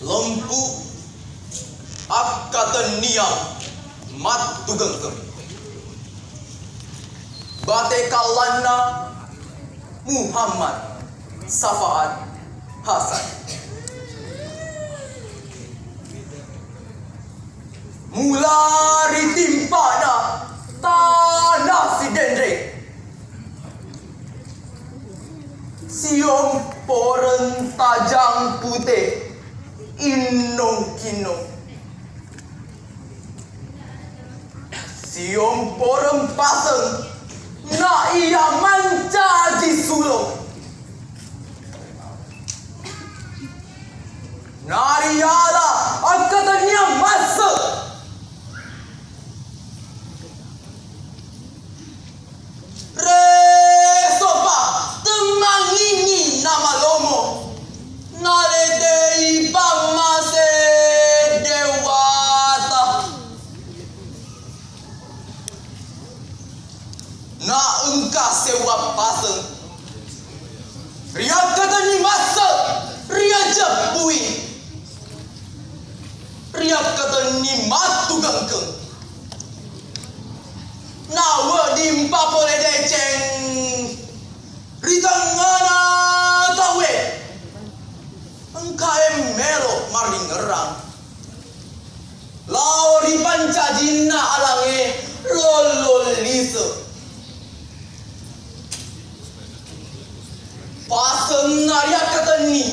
lempu akadenia mat tugengkem bate kalana Muhammad Safaat Hasan mulari timpada tanah si dendre siom poren tajang putih inong kinong siom poren paseng na iya manca di sulong nariala akadania masa resopa temangini nama lomo naledei pangmase dewata na engka sewa paseng ria katani masa ria jepui ria katani matu gangkeng nawa dimpa boleh deceng ritangana tawe engkai melo maring ngerang lauri pancajina alange lolol liso paseng naria katani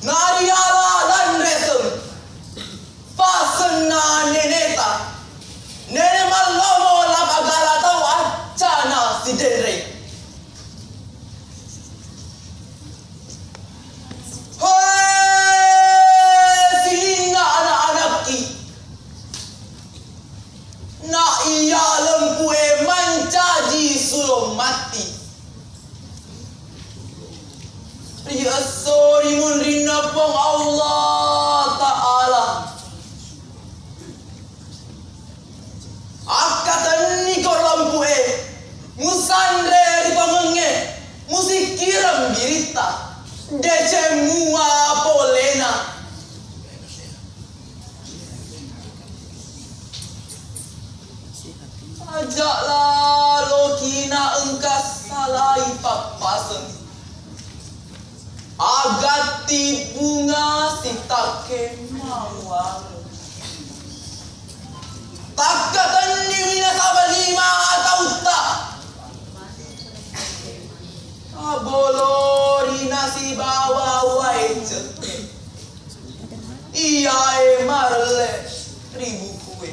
nariala dan resem paseng na neneta nene malomo la bagala tau acana si dendre singa anak-anak ki na iya lempue mancaji sulung mati ria sori mun rina pong Allah Ta'ala akatan ni kor lampue musandre di pamenge musikiram birita dece mua polena ajaklah lokina engkas salai papasen agati bunga sitake mawar takatan ni mina sabalima atau tak abolori nasi bawa waice iya marle ribu kue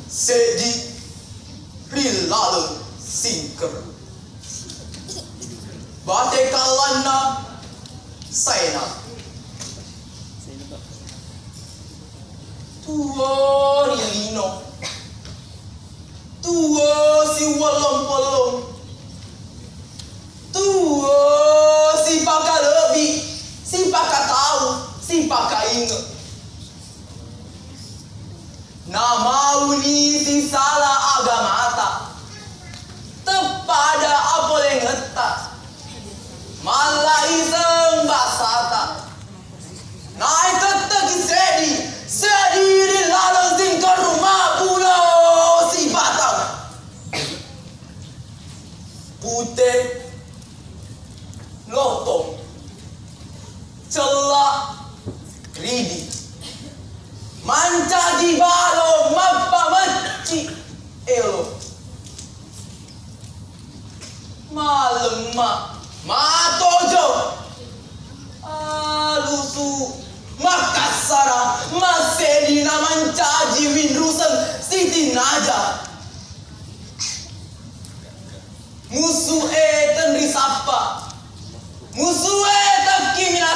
sedi rilale singker bate kalana saina tuo rilino tuo si wolong-wolong tuo si paka lebih si paka tahu si paka inget nama uni si salah agama tak tepada apa yang ngetak malah iseng basata naik ketek sediri lalang singkar rumah pulau si batang putih lotong celak ridi manca di balo mappa maci elo malema matojo alusu Makassara Masedina mancaji winrusen Siti Naja musuh eten risapa musuh eten kimina